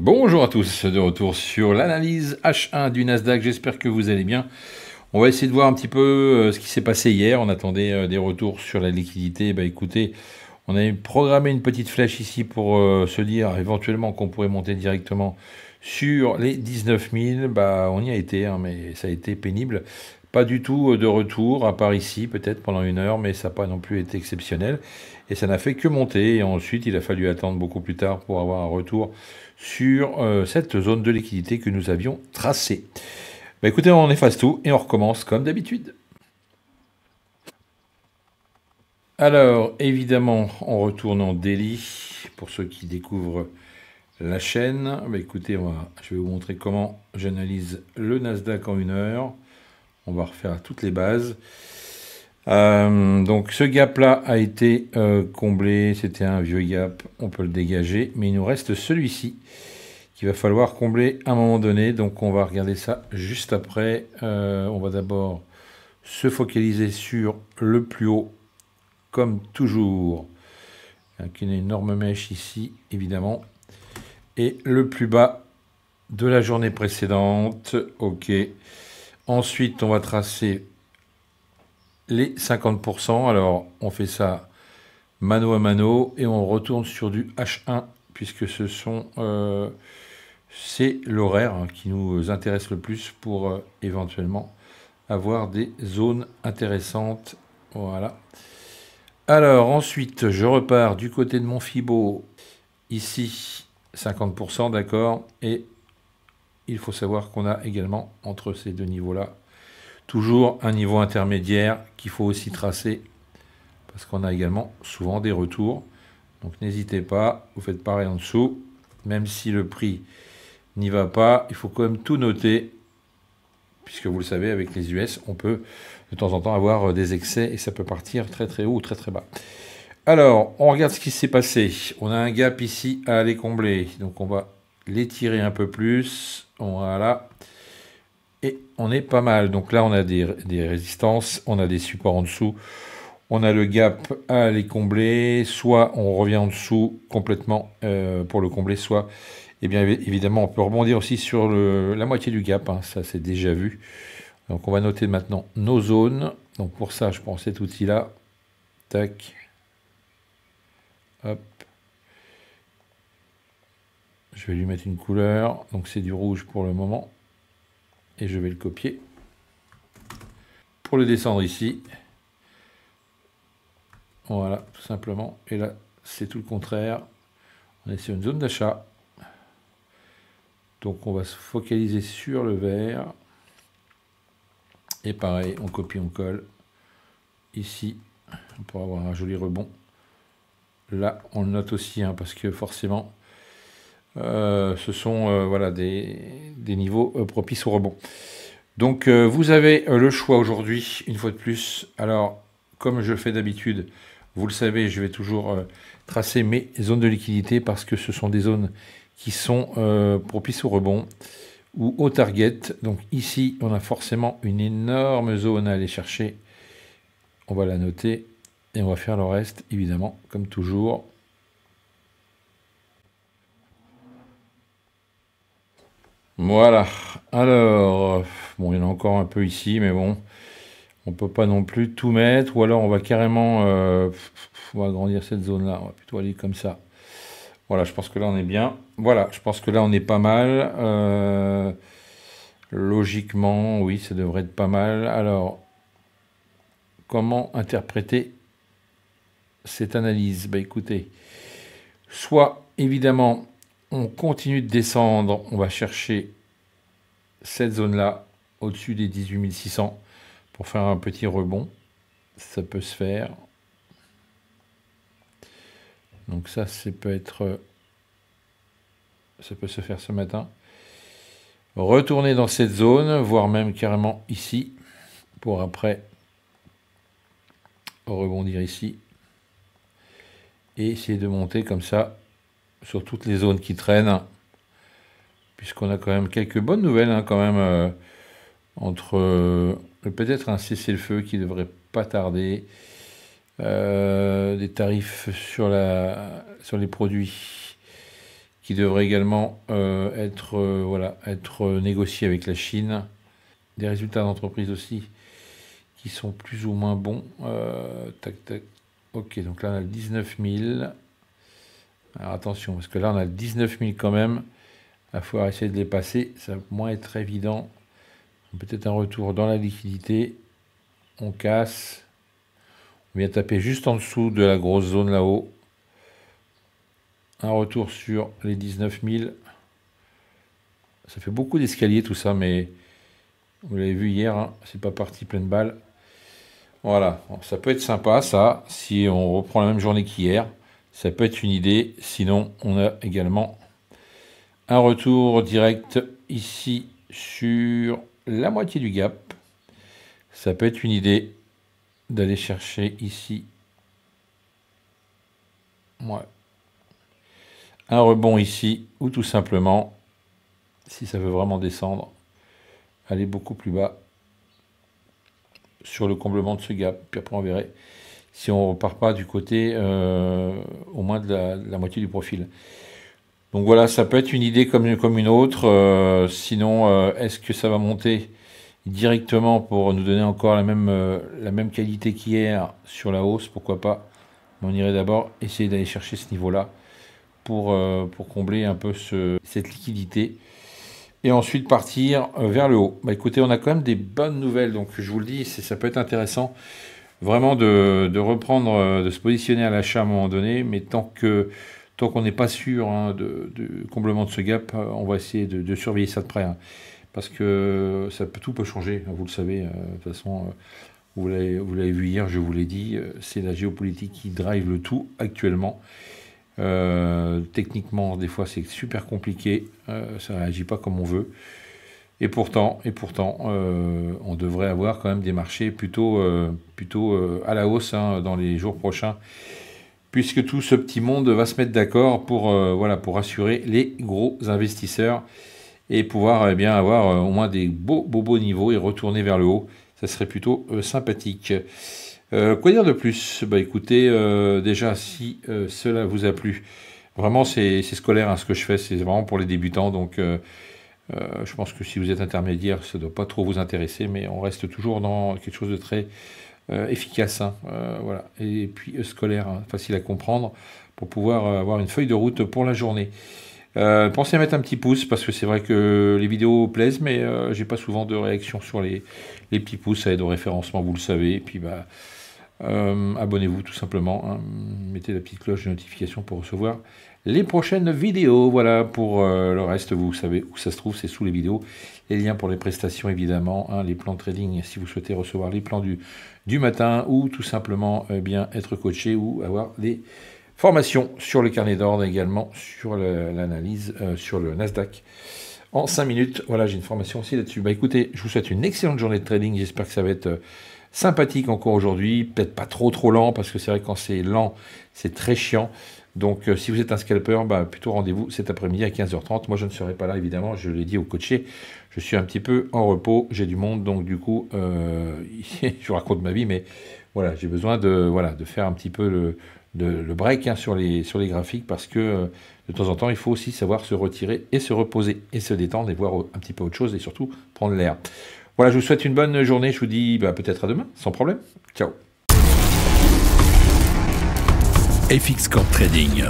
Bonjour à tous, de retour sur l'analyse H1 du Nasdaq, j'espère que vous allez bien. On va essayer de voir un petit peu ce qui s'est passé hier, on attendait des retours sur la liquidité. Bah écoutez, on avait programmé une petite flèche ici pour se dire éventuellement qu'on pourrait monter directement sur les 19 000. Bah on y a été, hein, mais ça a été pénible. Pas du tout de retour, à part ici, peut-être pendant une heure, mais ça n'a pas non plus été exceptionnel. Et ça n'a fait que monter. Et ensuite, il a fallu attendre beaucoup plus tard pour avoir un retour sur cette zone de liquidité que nous avions tracée. Bah écoutez, on efface tout et on recommence comme d'habitude. Alors, évidemment, on retourne en daily pour ceux qui découvrent la chaîne. Bah écoutez, je vais vous montrer comment j'analyse le Nasdaq en une heure. On va refaire toutes les bases. Donc ce gap-là a été comblé, c'était un vieux gap, on peut le dégager, mais il nous reste celui-ci qu'il va falloir combler à un moment donné, donc on va regarder ça juste après. On va d'abord se focaliser sur le plus haut, comme toujours, avec une énorme mèche ici, évidemment, et le plus bas de la journée précédente, ok. Ensuite, on va tracer les 50%. Alors, on fait ça mano à mano et on retourne sur du H1 puisque c'est l'horaire qui nous intéresse le plus pour éventuellement avoir des zones intéressantes. Voilà. Alors, ensuite, je repars du côté de mon Fibo. Ici, 50%, d'accord. Et il faut savoir qu'on a également, entre ces deux niveaux-là, toujours un niveau intermédiaire qu'il faut aussi tracer parce qu'on a également souvent des retours. Donc n'hésitez pas, vous faites pareil en dessous. Même si le prix n'y va pas, il faut quand même tout noter, puisque vous le savez, avec les US, on peut de temps en temps avoir des excès et ça peut partir très très haut ou très très bas. Alors, on regarde ce qui s'est passé. On a un gap ici à aller combler, donc on va l'étirer un peu plus. Voilà. Et on est pas mal. Donc là, on a des résistances, on a des supports en dessous. On a le gap à aller combler, soit on revient en dessous complètement pour le combler, soit, eh bien évidemment, on peut rebondir aussi sur la moitié du gap, hein, ça c'est déjà vu. Donc on va noter maintenant nos zones. Donc pour ça, je prends cet outil-là. Tac. Hop. Je vais lui mettre une couleur. Donc c'est du rouge pour le moment. Et je vais le copier. Pour le descendre ici. Voilà, tout simplement. Et là, c'est tout le contraire. On est sur une zone d'achat. Donc on va se focaliser sur le vert. Et pareil, on copie, on colle. Ici, pour avoir un joli rebond. Là, on le note aussi, hein, parce que forcément, ce sont voilà, des niveaux propices au rebond. Donc vous avez le choix aujourd'hui, une fois de plus. Alors, comme je le fais d'habitude, vous le savez, je vais toujours tracer mes zones de liquidité parce que ce sont des zones qui sont propices au rebond ou au target. Donc ici, on a forcément une énorme zone à aller chercher. On va la noter et on va faire le reste, évidemment, comme toujours. Voilà. Alors, bon, il y en a encore un peu ici, mais bon, on peut pas non plus tout mettre. Ou alors, on va carrément on va agrandir cette zone-là. On va plutôt aller comme ça. Voilà, je pense que là, on est bien. Voilà, je pense que là, on est pas mal. Logiquement, oui, ça devrait être pas mal. Alors, comment interpréter cette analyse? Bah écoutez, soit évidemment, on continue de descendre, on va chercher cette zone-là, au-dessus des 18 600, pour faire un petit rebond. Ça peut se faire. Donc ça peut se faire ce matin. Retourner dans cette zone, voire même carrément ici, pour après rebondir ici. Et essayer de monter comme ça sur toutes les zones qui traînent, puisqu'on a quand même quelques bonnes nouvelles, hein, quand même, entre peut-être un cessez-le-feu qui devrait pas tarder, des tarifs sur les produits qui devrait également être négocié avec la Chine. Des résultats d'entreprise aussi qui sont plus ou moins bons. Tac, tac. Ok, donc là on a le 19 000. Alors attention, parce que là on a le 19 000 quand même. Il va falloir essayer de les passer. Ça va moins être évident. Peut-être un retour dans la liquidité. On casse. On vient taper juste en dessous de la grosse zone là-haut. Un retour sur les 19 000. Ça fait beaucoup d'escaliers tout ça, mais vous l'avez vu hier, hein, c'est pas parti pleine balle. Voilà, bon, ça peut être sympa ça, si on reprend la même journée qu'hier. Ça peut être une idée. Sinon, on a également un retour direct ici sur la moitié du gap. Ça peut être une idée d'aller chercher ici. Ouais. Un rebond ici, ou tout simplement, si ça veut vraiment descendre, aller beaucoup plus bas sur le comblement de ce gap. Puis après, on verra si on ne repart pas du côté au moins de la moitié du profil. Donc voilà, ça peut être une idée comme une autre. Sinon, est-ce que ça va monter directement pour nous donner encore la même qualité qu'hier sur la hausse? Pourquoi pas? Mais on irait d'abord essayer d'aller chercher ce niveau-là pour combler un peu cette liquidité. Et ensuite partir vers le haut. Bah écoutez, on a quand même des bonnes nouvelles. Donc je vous le dis, ça peut être intéressant vraiment de reprendre, de se positionner à l'achat à un moment donné. Mais tant qu'on n'est pas sûr hein, du comblement de ce gap, on va essayer de surveiller ça de près. Hein, parce que tout peut changer, vous le savez. De toute façon, vous l'avez vu hier, je vous l'ai dit, c'est la géopolitique qui drive le tout actuellement. Techniquement, des fois, c'est super compliqué. Ça ne réagit pas comme on veut. Et pourtant, on devrait avoir quand même des marchés plutôt à la hausse hein, dans les jours prochains, puisque tout ce petit monde va se mettre d'accord pour rassurer les gros investisseurs et pouvoir bien avoir au moins des beaux niveaux et retourner vers le haut. Ça serait plutôt sympathique. Quoi dire de plus? Bah écoutez, déjà si cela vous a plu, vraiment c'est scolaire hein, ce que je fais, c'est vraiment pour les débutants, donc je pense que si vous êtes intermédiaire, ça ne doit pas trop vous intéresser, mais on reste toujours dans quelque chose de très efficace, hein, voilà, et puis scolaire, hein, facile à comprendre, pour pouvoir avoir une feuille de route pour la journée. Pensez à mettre un petit pouce, parce que c'est vrai que les vidéos plaisent, mais j'ai pas souvent de réaction sur les petits pouces, ça aide au référencement, vous le savez, et puis bah abonnez-vous tout simplement, hein. Mettez la petite cloche de notification pour recevoir les prochaines vidéos. Voilà, pour le reste, vous savez où ça se trouve, c'est sous les vidéos. Les liens pour les prestations, évidemment, hein, les plans de trading, si vous souhaitez recevoir les plans du matin, ou tout simplement bien être coaché, ou avoir des formations sur le carnet d'ordre, également sur l'analyse, sur le Nasdaq. En 5 minutes, voilà, j'ai une formation aussi là-dessus. Bah écoutez, je vous souhaite une excellente journée de trading, j'espère que ça va être sympathique encore aujourd'hui, peut-être pas trop lent, parce que c'est vrai que quand c'est lent, c'est très chiant. Donc si vous êtes un scalper, bah, plutôt rendez-vous cet après-midi à 15h30. Moi je ne serai pas là évidemment, je l'ai dit au coaché, je suis un petit peu en repos, j'ai du monde, donc du coup, je vous raconte ma vie, mais voilà, j'ai besoin de faire un petit peu le break hein, sur les graphiques, parce que de temps en temps, il faut aussi savoir se retirer et se reposer, et se détendre, et voir un petit peu autre chose, et surtout prendre l'air. Voilà, je vous souhaite une bonne journée. Je vous dis peut-être à demain, sans problème. Ciao. FX Corp Trading.